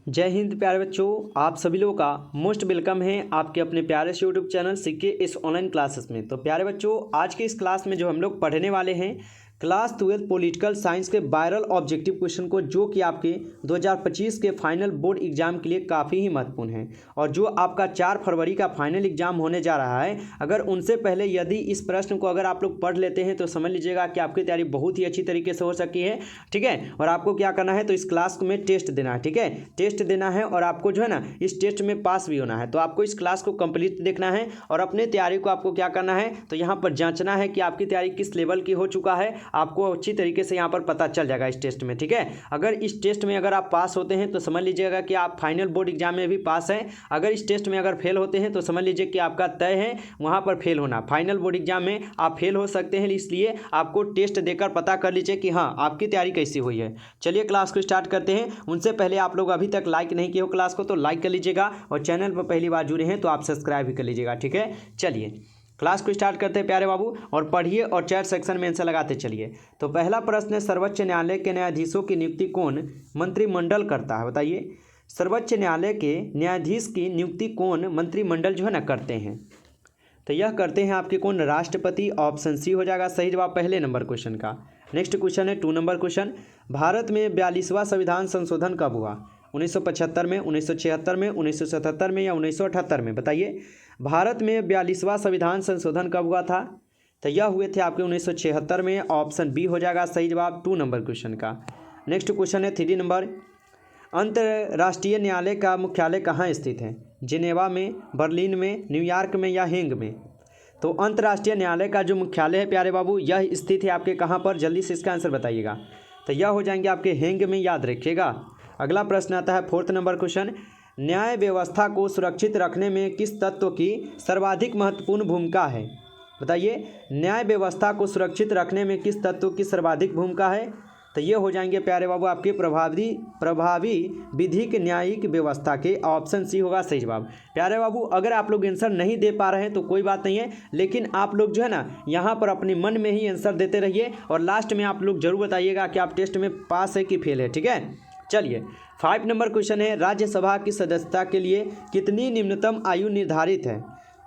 जय हिंद प्यारे बच्चों, आप सभी लोगों का मोस्ट वेलकम है आपके अपने प्यारे से यूट्यूब चैनल सीके इस ऑनलाइन क्लासेस में। तो प्यारे बच्चों, आज के इस क्लास में जो हम लोग पढ़ने वाले हैं क्लास 12 पॉलिटिकल साइंस के वायरल ऑब्जेक्टिव क्वेश्चन को, जो कि आपके 2025 के फाइनल बोर्ड एग्जाम के लिए काफ़ी ही महत्वपूर्ण है और जो आपका 4 फरवरी का फाइनल एग्जाम होने जा रहा है। अगर उनसे पहले यदि इस प्रश्न को अगर आप लोग पढ़ लेते हैं तो समझ लीजिएगा कि आपकी तैयारी बहुत ही अच्छी तरीके से हो सकती है। ठीक है, और आपको क्या करना है तो इस क्लास में टेस्ट देना है। ठीक है, टेस्ट देना है और आपको जो है ना इस टेस्ट में पास भी होना है। तो आपको इस क्लास को कंप्लीट देखना है और अपने तैयारी को आपको क्या करना है तो यहाँ पर जांचना है कि आपकी तैयारी किस लेवल की हो चुका है। आपको अच्छी तरीके से यहाँ पर पता चल जाएगा इस टेस्ट में। ठीक है, अगर इस टेस्ट में अगर आप पास होते हैं तो समझ लीजिएगा कि आप फाइनल बोर्ड एग्जाम में भी पास हैं। अगर इस टेस्ट में अगर फेल होते हैं तो समझ लीजिए कि आपका तय है वहाँ पर फेल होना। फाइनल बोर्ड एग्जाम में आप फेल हो सकते हैं, इसलिए आपको टेस्ट देकर पता कर लीजिए कि हाँ आपकी तैयारी कैसी हुई है। चलिए क्लास को स्टार्ट करते हैं। उनसे पहले आप लोग अभी तक लाइक नहीं किए हो क्लास को तो लाइक कर लीजिएगा और चैनल पर पहली बार जुड़े हैं तो आप सब्सक्राइब भी कर लीजिएगा। ठीक है, चलिए क्लास को स्टार्ट करते हैं प्यारे बाबू, और पढ़िए और चैट सेक्शन में आंसर लगाते चलिए। तो पहला प्रश्न है, सर्वोच्च न्यायालय के न्यायाधीशों की नियुक्ति कौन मंत्रिमंडल करता है? बताइए, सर्वोच्च न्यायालय के न्यायाधीश की नियुक्ति कौन मंत्रिमंडल जो है ना करते हैं? तो यह करते हैं आपके कौन? राष्ट्रपति। ऑप्शन सी हो जाएगा सही जवाब पहले नंबर क्वेश्चन का। नेक्स्ट क्वेश्चन है 2 नंबर क्वेश्चन, भारत में 42वां संविधान संशोधन कब हुआ? 1975 में, 1976 में, 1977 में या 1978 में? बताइए, भारत में 42वां संविधान संशोधन कब हुआ था? तो यह हुए थे आपके 1976 में। ऑप्शन बी हो जाएगा सही जवाब 2 नंबर क्वेश्चन का। नेक्स्ट क्वेश्चन है 3 नंबर, अंतर्राष्ट्रीय न्यायालय का मुख्यालय कहाँ स्थित है? जिनेवा में, बर्लिन में, न्यूयॉर्क में या हेग में? तो अंतर्राष्ट्रीय न्यायालय का जो मुख्यालय है प्यारे बाबू यह स्थित है आपके कहाँ पर? जल्दी से इसका आंसर बताइएगा। तो यह हो जाएंगे आपके हेग में, याद रखिएगा। अगला प्रश्न आता है 4 नंबर क्वेश्चन, न्याय व्यवस्था को सुरक्षित रखने में किस तत्व की सर्वाधिक महत्वपूर्ण भूमिका है? बताइए, न्याय व्यवस्था को सुरक्षित रखने में किस तत्व की सर्वाधिक भूमिका है? तो ये हो जाएंगे प्यारे बाबू आपके प्रभावी विधिक न्यायिक व्यवस्था के। ऑप्शन सी होगा सही जवाब। प्यारे बाबू, अगर आप लोग आंसर नहीं दे पा रहे हैं तो कोई बात नहीं है, लेकिन आप लोग जो है ना यहाँ पर अपने मन में ही आंसर देते रहिए और लास्ट में आप लोग जरूर बताइएगा कि आप टेस्ट में पास है कि फेल है। ठीक है, चलिए 5 नंबर क्वेश्चन है, राज्यसभा की सदस्यता के लिए कितनी निम्नतम आयु निर्धारित है?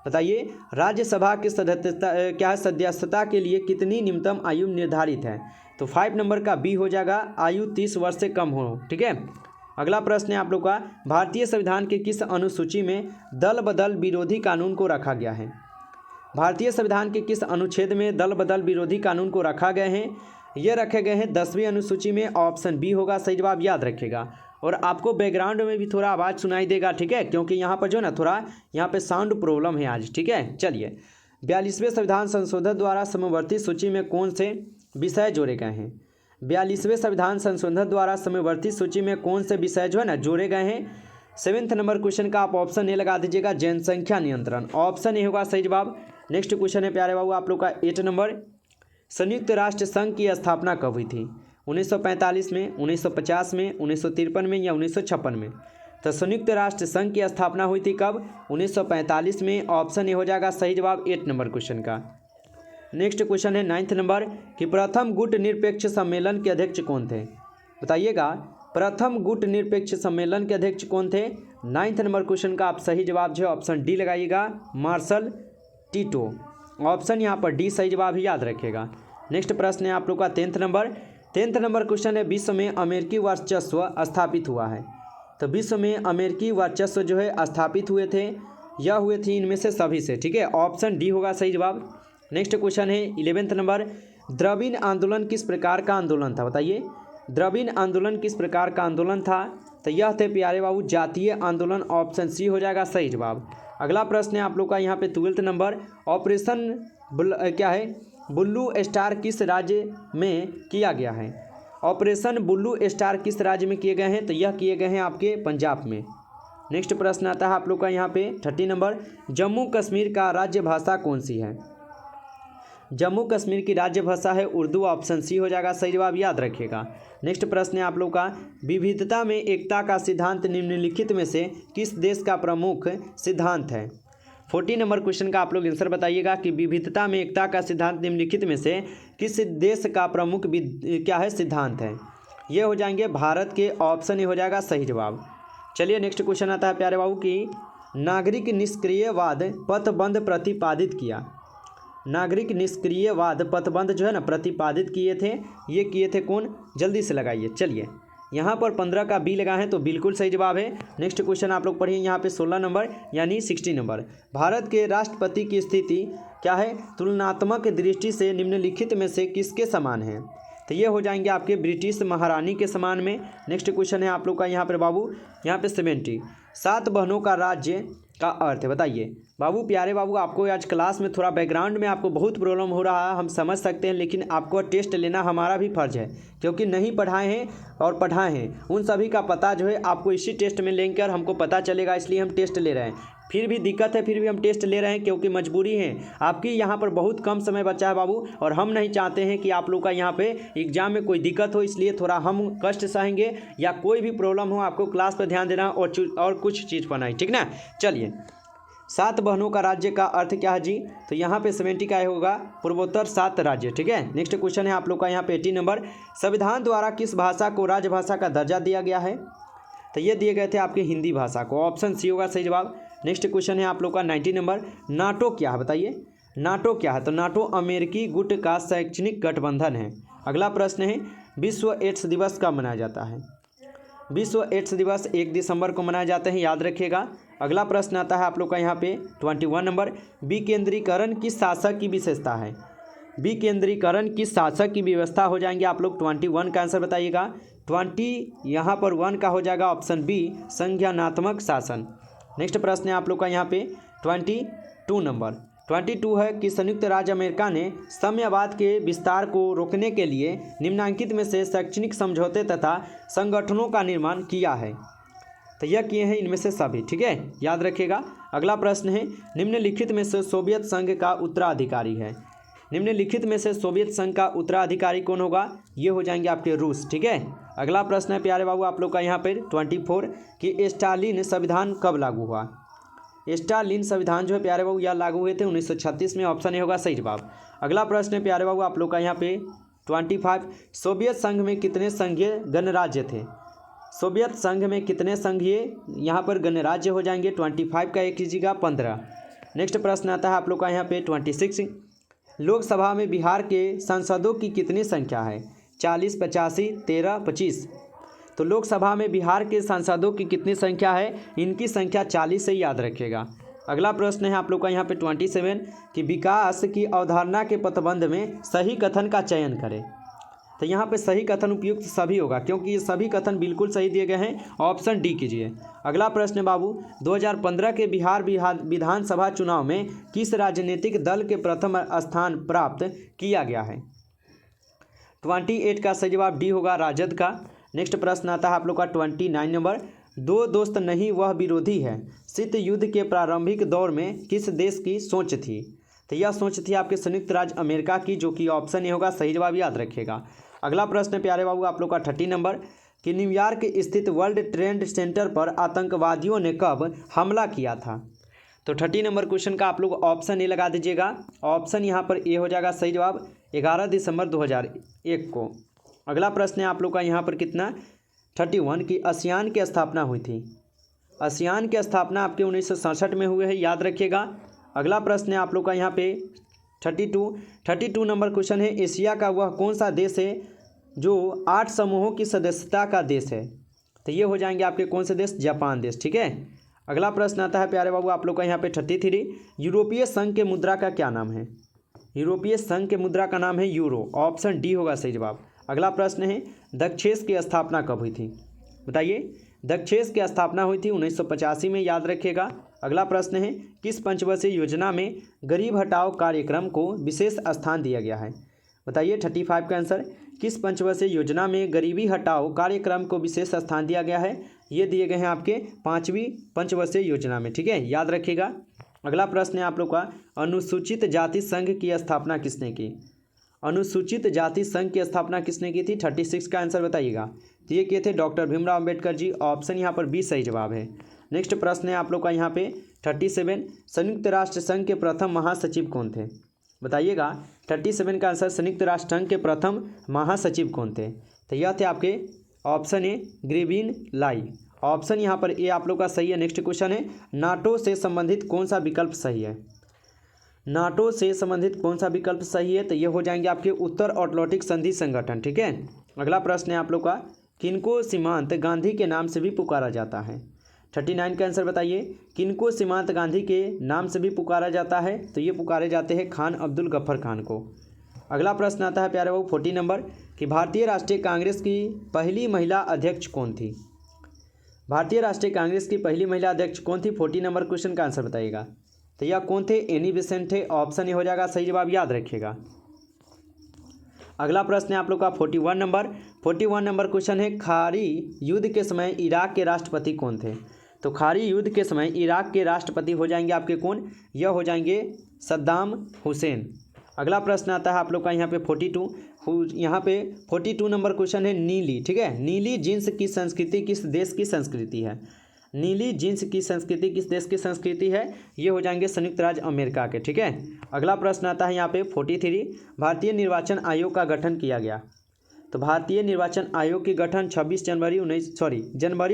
बताइए, राज्यसभा की सदस्यता के लिए कितनी निम्नतम आयु निर्धारित है? तो 5 नंबर का बी हो जाएगा, आयु 30 वर्ष से कम हो। ठीक है, अगला प्रश्न है आप लोग का, भारतीय संविधान के किस अनुसूची में दल बदल विरोधी कानून को रखा गया है? भारतीय संविधान के किस अनुच्छेद में दल बदल विरोधी कानून को रखा गए हैं? ये रखे गए हैं 10वीं अनुसूची में। ऑप्शन बी होगा सही जवाब, याद रखिएगा। और आपको बैकग्राउंड में भी थोड़ा आवाज़ सुनाई देगा। ठीक है, क्योंकि यहाँ पर जो है ना थोड़ा यहाँ पे साउंड प्रॉब्लम है आज। ठीक है, चलिए 42वें संविधान संशोधन द्वारा समवर्ती सूची में कौन से विषय जोड़े गए हैं? 42वें संविधान संशोधन द्वारा समवर्ती सूची में कौन से विषय जो है ना जोड़े गए हैं? 7 नंबर क्वेश्चन का आप ऑप्शन ए लगा दीजिएगा, जनसंख्या नियंत्रण। ऑप्शन ए होगा सही जवाब। नेक्स्ट क्वेश्चन है प्यारे बाबू आप लोग का 8 नंबर, संयुक्त राष्ट्र संघ की स्थापना कब हुई थी? 1945 में, 1950 में, 1953 में या 1956 में? तो संयुक्त राष्ट्र संघ की स्थापना हुई थी कब? 1945 में। ऑप्शन ए हो जाएगा सही जवाब 8 नंबर क्वेश्चन का। नेक्स्ट क्वेश्चन है 9 नंबर, कि प्रथम गुट निरपेक्ष सम्मेलन के अध्यक्ष कौन थे? बताइएगा, प्रथम गुट निरपेक्ष सम्मेलन के अध्यक्ष कौन थे? 9 नंबर क्वेश्चन का आप सही जवाब जो है ऑप्शन डी लगाइएगा, मार्शल टीटो। ऑप्शन यहाँ पर डी सही जवाब ही, याद रखिएगा। नेक्स्ट प्रश्न है आप लोग का 10 नंबर क्वेश्चन है, विश्व में अमेरिकी वर्चस्व स्थापित हुआ है? तो विश्व में अमेरिकी वर्चस्व जो है स्थापित हुए थे, यह हुए थे इनमें से सभी से। ठीक है, ऑप्शन डी होगा सही जवाब। नेक्स्ट क्वेश्चन है 11 नंबर, द्रविड़ आंदोलन किस प्रकार का आंदोलन था? बताइए, द्रविड़ आंदोलन किस प्रकार का आंदोलन था? तो यह थे प्यारे बाबू जातीय आंदोलन। ऑप्शन सी हो जाएगा सही जवाब। अगला प्रश्न है आप लोग का यहाँ पे 12 नंबर, ऑपरेशन ब्लू स्टार किस राज्य में किया गया है? ऑपरेशन ब्लू स्टार किस राज्य में किए गए हैं? तो यह किए गए हैं आपके पंजाब में। नेक्स्ट प्रश्न आता है आप लोग का यहाँ पे 30 नंबर, जम्मू कश्मीर का राज्य भाषा कौन सी है? जम्मू कश्मीर की राज्य भाषा है उर्दू। ऑप्शन सी हो जाएगा सही जवाब, याद रखिएगा। नेक्स्ट प्रश्न है आप लोग का, विविधता में एकता का सिद्धांत निम्नलिखित में से किस देश का प्रमुख सिद्धांत है? 40 नंबर क्वेश्चन का आप लोग आंसर बताइएगा कि विविधता में एकता का सिद्धांत निम्नलिखित में से किस देश का प्रमुख सिद्धांत है? ये हो जाएंगे भारत के। ऑप्शन ए हो जाएगा सही जवाब। चलिए नेक्स्ट क्वेश्चन आता है प्यारे बाबू की नागरिक निष्क्रियवाद पथबंध प्रतिपादित किया। नागरिक निष्क्रियवाद पथबंध जो है ना प्रतिपादित किए थे, ये किए थे कौन, जल्दी से लगाइए। चलिए यहाँ पर 15 का बी लगा है तो बिल्कुल सही जवाब है। नेक्स्ट क्वेश्चन आप लोग पढ़िए यहाँ पे 16 नंबर यानी 60 नंबर। भारत के राष्ट्रपति की स्थिति क्या है, तुलनात्मक दृष्टि से निम्नलिखित में से किसके समान है। तो ये हो जाएंगे आपके ब्रिटिश महारानी के समान में। नेक्स्ट क्वेश्चन है आप लोग का यहाँ पर बाबू, यहाँ पे 70 7 बहनों का राज्य का अर्थ है, बताइए। बाबू प्यारे बाबू आपको आज क्लास में थोड़ा बैकग्राउंड में आपको बहुत प्रॉब्लम हो रहा है, हम समझ सकते हैं, लेकिन आपको टेस्ट लेना हमारा भी फर्ज है, क्योंकि नहीं पढ़ाए हैं और पढ़ाए हैं उन सभी का पता जो है आपको इसी टेस्ट में लेकर हमको पता चलेगा, इसलिए हम टेस्ट ले रहे हैं। फिर भी दिक्कत है, फिर भी हम टेस्ट ले रहे हैं क्योंकि मजबूरी है। आपकी यहाँ पर बहुत कम समय बचा है बाबू, और हम नहीं चाहते हैं कि आप लोग का यहाँ पे एग्जाम में कोई दिक्कत हो, इसलिए थोड़ा हम कष्ट सहेंगे। या कोई भी प्रॉब्लम हो आपको क्लास पर ध्यान देना और कुछ चीज़ पढ़ना, ठीक ना। चलिए 7 बहनों का राज्य का अर्थ क्या है जी, तो यहाँ पे 70 का होगा पूर्वोत्तर 7 राज्य, ठीक है। नेक्स्ट क्वेश्चन है आप लोग का यहाँ पे 80 नंबर। संविधान द्वारा किस भाषा को राजभाषा का दर्जा दिया गया है, तो ये दिए गए थे आपके हिंदी भाषा को, ऑप्शन सी होगा सही जवाब। नेक्स्ट क्वेश्चन है आप लोग का 90 नंबर। नाटो क्या है, बताइए। नाटो क्या है, तो नाटो अमेरिकी गुट का शैक्षणिक गठबंधन है। अगला प्रश्न है विश्व एड्स दिवस कब मनाया जाता है। विश्व एड्स दिवस 1 दिसंबर को मनाए जाते हैं, याद रखिएगा। अगला प्रश्न आता है आप लोग का यहाँ पे 21 नंबर। विकेंद्रीकरण किस शासक की विशेषता है। विकेंद्रीकरण किस शासक की व्यवस्था हो जाएंगे आप लोग, 21 का आंसर बताइएगा। 20 यहाँ पर 1 का हो जाएगा ऑप्शन बी, संज्ञानात्मक शासन। नेक्स्ट प्रश्न है आप लोग का यहाँ पे 22 नंबर। 22 है कि संयुक्त राज्य अमेरिका ने साम्यवाद के विस्तार को रोकने के लिए निम्नांकित में से शैक्षणिक समझौते तथा संगठनों का निर्माण किया है, तो यह किए हैं इनमें से सभी, ठीक है, याद रखिएगा। अगला प्रश्न है निम्नलिखित में से सोवियत संघ का उत्तराधिकारी है। निम्नलिखित में से सोवियत संघ का उत्तराधिकारी कौन होगा, ये हो जाएंगे आपके रूस, ठीक है। अगला प्रश्न है प्यारे बाबू आप लोग का यहाँ पर 24 कि स्टालिन संविधान कब लागू हुआ। स्टालिन संविधान जो है प्यारे बाबू यह लागू हुए थे 1936 में, ऑप्शन ए होगा सही जवाब। अगला प्रश्न है प्यारे बाबू आप लोग का यहाँ पे 25 सोवियत संघ में कितने संघीय गणराज्य थे। सोवियत संघ में कितने संघीय यहाँ पर गणराज्य हो जाएंगे, 25 का एक कीजिएगा 15। नेक्स्ट प्रश्न आता है आप लोग का यहाँ पे 26 लोकसभा में बिहार के सांसदों की कितनी संख्या है, 40, 85, 13, 25। तो लोकसभा में बिहार के सांसदों की कितनी संख्या है, इनकी संख्या 40 से याद रखिएगा। अगला प्रश्न है आप लोग का यहाँ पे 27 कि विकास की अवधारणा के पथबंध में सही कथन का चयन करें। तो यहाँ पे सही कथन उपयुक्त सभी होगा, क्योंकि ये सभी कथन बिल्कुल सही दिए गए हैं, ऑप्शन डी कीजिए। अगला प्रश्न बाबू 2015 के बिहार विधानसभा चुनाव में किस राजनीतिक दल के प्रथम स्थान प्राप्त किया गया है। 28 का सही जवाब डी होगा, राजद का। नेक्स्ट प्रश्न आता है आप लोग का 29 नंबर। दो दोस्त नहीं वह विरोधी है शीत युद्ध के प्रारंभिक दौर में किस देश की सोच थी। तो यह सोच थी आपके संयुक्त राज्य अमेरिका की, जो कि ऑप्शन ए होगा सही जवाब, याद रखिएगा। अगला प्रश्न प्यारे बाबू आप लोग का 30 नंबर कि न्यूयॉर्क स्थित वर्ल्ड ट्रेड सेंटर पर आतंकवादियों ने कब हमला किया था। तो 30 नंबर क्वेश्चन का आप लोग ऑप्शन ए लगा दीजिएगा। ऑप्शन यहाँ पर ए हो जाएगा सही जवाब, 11 दिसंबर 2001 को। अगला प्रश्न है आप लोग का यहाँ पर कितना 31 की आसियान की स्थापना हुई थी। आसियान की स्थापना आपके 1967 में हुए है, याद रखिएगा। अगला प्रश्न है आप लोग का यहाँ पे 32 नंबर क्वेश्चन है एशिया का वह कौन सा देश है जो 8 समूहों की सदस्यता का देश है। तो ये हो जाएंगे आपके कौन से देश, जापान देश, ठीक है। अगला प्रश्न आता है प्यारे बाबू आप लोग का यहाँ पे 33 यूरोपीय संघ के मुद्रा का क्या नाम है। यूरोपीय संघ के मुद्रा का नाम है यूरो, ऑप्शन डी होगा सही जवाब। अगला प्रश्न है दक्षेश की स्थापना कब हुई थी, बताइए। दक्षेश की स्थापना हुई थी 1985 में, याद रखिएगा। अगला प्रश्न है किस पंचवर्षीय योजना में गरीब हटाओ कार्यक्रम को विशेष स्थान दिया गया है, बताइए। 35 का आंसर किस पंचवर्षीय योजना में गरीबी हटाओ कार्यक्रम को विशेष स्थान दिया गया है, ये दिए गए हैं आपके 5वीं पंचवर्षीय योजना में, ठीक है, याद रखिएगा। अगला प्रश्न है आप लोग का अनुसूचित जाति संघ की स्थापना किसने की। अनुसूचित जाति संघ की स्थापना किसने की थी, 36 का आंसर बताइएगा। तो ये किए थे डॉक्टर भीमराव अम्बेडकर जी, ऑप्शन यहाँ पर बी सही जवाब है। नेक्स्ट प्रश्न है आप लोग का यहाँ पे 37 संयुक्त राष्ट्र संघ के प्रथम महासचिव कौन थे, बताइएगा। 37 का आंसर संयुक्त राष्ट्र संघ के प्रथम महासचिव कौन थे, तो यह थे आपके option A Grevin lie, option यहाँ पर ए आप लोग का सही है। नेक्स्ट क्वेश्चन है, नाटो से संबंधित कौन सा विकल्प सही है? नाटो से संबंधित कौन सा विकल्प सही है? तो ये हो जाएंगे आपके उत्तर अटलांटिक संधि संगठन। ठीक है, अगला प्रश्न है आप लोग का, किनको सीमांत गांधी के नाम से भी पुकारा जाता है? 39 का आंसर बताइए, किनको सीमांत गांधी के नाम से भी पुकारा जाता है? तो ये पुकारे जाते हैं खान अब्दुल गफ्फर खान को। अगला प्रश्न आता है प्यारे बाबू 40 नंबर, कि भारतीय राष्ट्रीय कांग्रेस की पहली महिला अध्यक्ष कौन थी? भारतीय राष्ट्रीय कांग्रेस की पहली महिला अध्यक्ष कौन थी? 40 नंबर क्वेश्चन का आंसर बताइएगा। तो यह कौन थे? एनी बेसेंट थे। ऑप्शन ए हो जाएगा सही जवाब, याद रखिएगा। अगला प्रश्न है आप लोग का 41 नंबर। 41 नंबर क्वेश्चन है, खारी युद्ध के समय इराक के राष्ट्रपति कौन थे? तो खारी युद्ध के समय इराक के राष्ट्रपति हो जाएंगे आपके कौन? यह हो जाएंगे सद्दाम हुसैन। अगला प्रश्न आता है आप लोग का यहाँ पे 42 नंबर क्वेश्चन है, नीली। ठीक है, नीली जींस की संस्कृति किस देश की संस्कृति है? नीली जींस की संस्कृति किस देश की संस्कृति है? ये हो जाएंगे संयुक्त राज्य अमेरिका के। ठीक है, अगला प्रश्न आता है यहाँ पे 43, भारतीय निर्वाचन आयोग का गठन किया गया। तो भारतीय निर्वाचन आयोग के गठन 26 जनवरी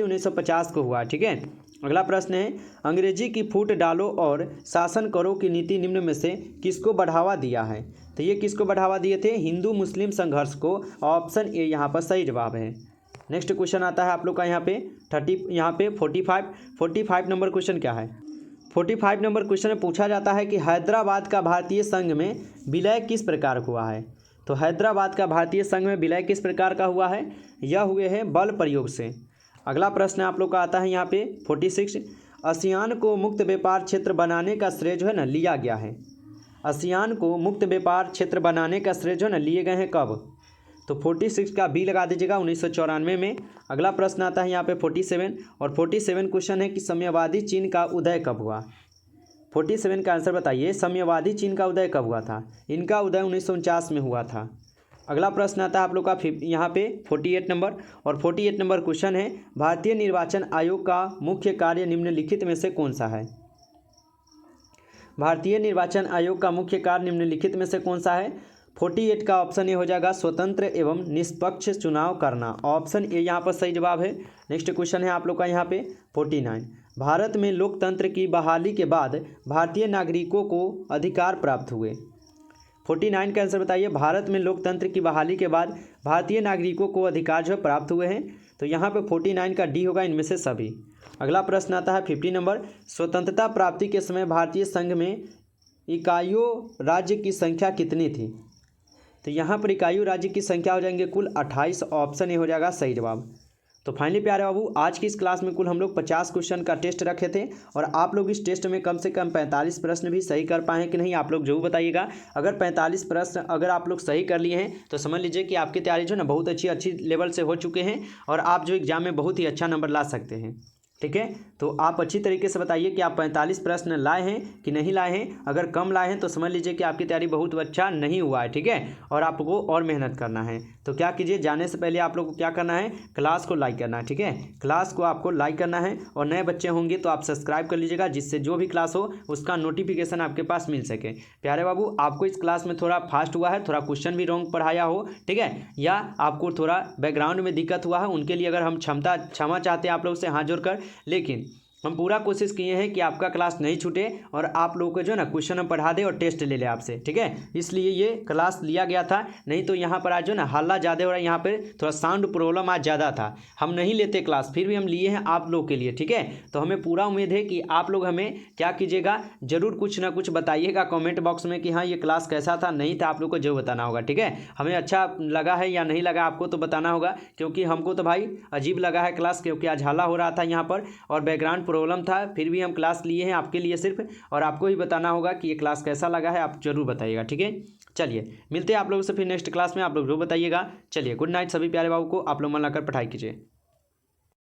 1950 को हुआ। ठीक है, अगला प्रश्न है, अंग्रेजी की फूट डालो और शासन करो की नीति निम्न में से किसको बढ़ावा दिया है? तो ये किसको बढ़ावा दिए थे? हिंदू मुस्लिम संघर्ष को। ऑप्शन ए यहाँ पर सही जवाब है। नेक्स्ट क्वेश्चन आता है आप लोग का यहाँ पे 45 नंबर क्वेश्चन क्या है? 45 नंबर क्वेश्चन में पूछा जाता है कि हैदराबाद का भारतीय संघ में विलय किस प्रकार हुआ है? तो हैदराबाद का भारतीय संघ में विलय किस प्रकार का हुआ है? यह हुए हैं बल प्रयोग से। अगला प्रश्न आप लोग का आता है यहाँ पे 46, आसियान को मुक्त व्यापार क्षेत्र बनाने का श्रेय जो है ना लिया गया है। आसियान को मुक्त व्यापार क्षेत्र बनाने का श्रेय जो है ना लिए गए हैं कब? तो 46 का बी लगा दीजिएगा, 1994 में। अगला प्रश्न आता है यहाँ पे 47, और 47 क्वेश्चन है कि साम्यवादी चीन का उदय कब हुआ? 47 का आंसर बताइए, साम्यवादी चीन का उदय कब हुआ था? इनका उदय 1949 में हुआ था। अगला प्रश्न आता है आप लोग का यहाँ पे 48 नंबर, और 48 नंबर क्वेश्चन है, भारतीय निर्वाचन आयोग का मुख्य कार्य निम्नलिखित में से कौन सा है? भारतीय निर्वाचन आयोग का मुख्य कार्य निम्नलिखित में से कौन सा है? 48 का ऑप्शन ए हो जाएगा स्वतंत्र एवं निष्पक्ष चुनाव करना। ऑप्शन ए यहाँ पर सही जवाब है। नेक्स्ट क्वेश्चन है आप लोग का यहाँ पे 49, भारत में लोकतंत्र की बहाली के बाद भारतीय नागरिकों को अधिकार प्राप्त हुए। 49 का आंसर बताइए, भारत में लोकतंत्र की बहाली के बाद भारतीय नागरिकों को अधिकार जो है प्राप्त हुए हैं। तो यहाँ पे 49 का डी होगा, इनमें से सभी। अगला प्रश्न आता है 50 नंबर, स्वतंत्रता प्राप्ति के समय भारतीय संघ में इकाइयों राज्य की संख्या कितनी थी? तो यहाँ पर इकाइयों राज्य की संख्या हो जाएंगे कुल 28। ऑप्शन ए हो जाएगा सही जवाब। तो फाइनली प्यारे बाबू, आज की इस क्लास में कुल हम लोग 50 क्वेश्चन का टेस्ट रखे थे, और आप लोग इस टेस्ट में कम से कम 45 प्रश्न भी सही कर पाए हैं कि नहीं, आप लोग जरूर बताइएगा। अगर 45 प्रश्न अगर आप लोग सही कर लिए हैं तो समझ लीजिए कि आपकी तैयारी जो है ना बहुत अच्छी लेवल से हो चुके हैं, और आप जो एग्जाम में बहुत ही अच्छा नंबर ला सकते हैं। ठीक है, तो आप अच्छी तरीके से बताइए कि आप 45 प्रश्न लाए हैं कि नहीं लाए हैं। अगर कम लाए हैं तो समझ लीजिए कि आपकी तैयारी बहुत अच्छा नहीं हुआ है। ठीक है, और आपको और मेहनत करना है। तो क्या कीजिए, जाने से पहले आप लोग को क्या करना है, क्लास को लाइक करना है। ठीक है, क्लास को आपको लाइक करना है, और नए बच्चे होंगे तो आप सब्सक्राइब कर लीजिएगा, जिससे जो भी क्लास हो उसका नोटिफिकेशन आपके पास मिल सके। प्यारे बाबू, आपको इस क्लास में थोड़ा फास्ट हुआ है, थोड़ा क्वेश्चन भी रॉन्ग पढ़ाया हो, ठीक है, या आपको थोड़ा बैकग्राउंड में दिक्कत हुआ है, उनके लिए अगर हम क्षमा चाहते हैं आप लोग से हाथ जोड़कर, लेकिन हम पूरा कोशिश किए हैं कि आपका क्लास नहीं छूटे और आप लोगों को जो है ना क्वेश्चन हम पढ़ा दे और टेस्ट ले ले आपसे। ठीक है, इसलिए ये क्लास लिया गया था, नहीं तो यहाँ पर आज जो है ना हल्ला ज़्यादा हो रहा है, यहाँ पर थोड़ा साउंड प्रॉब्लम आज ज़्यादा था, हम नहीं लेते क्लास, फिर भी हम लिए हैं आप लोग के लिए। ठीक है, तो हमें पूरा उम्मीद है कि आप लोग हमें क्या कीजिएगा, जरूर कुछ ना कुछ बताइएगा कॉमेंट बॉक्स में कि हाँ ये क्लास कैसा था, नहीं था, आप लोग को जरूर बताना होगा। ठीक है, हमें अच्छा लगा है या नहीं लगा आपको तो बताना होगा, क्योंकि हमको तो भाई अजीब लगा है क्लास, क्योंकि आज हल्ला हो रहा था यहाँ पर और बैकग्राउंड प्रॉब्लम था, फिर भी हम क्लास लिए हैं आपके लिए सिर्फ, और आपको ही बताना होगा कि ये क्लास कैसा लगा है, आप जरूर बताइएगा। ठीक है, चलिए मिलते हैं आप लोगों से फिर नेक्स्ट क्लास में, आप लोग जरूर बताइएगा। चलिए गुड नाइट सभी प्यारे बाबू को, आप लोग मन लगाकर पढ़ाई कीजिए।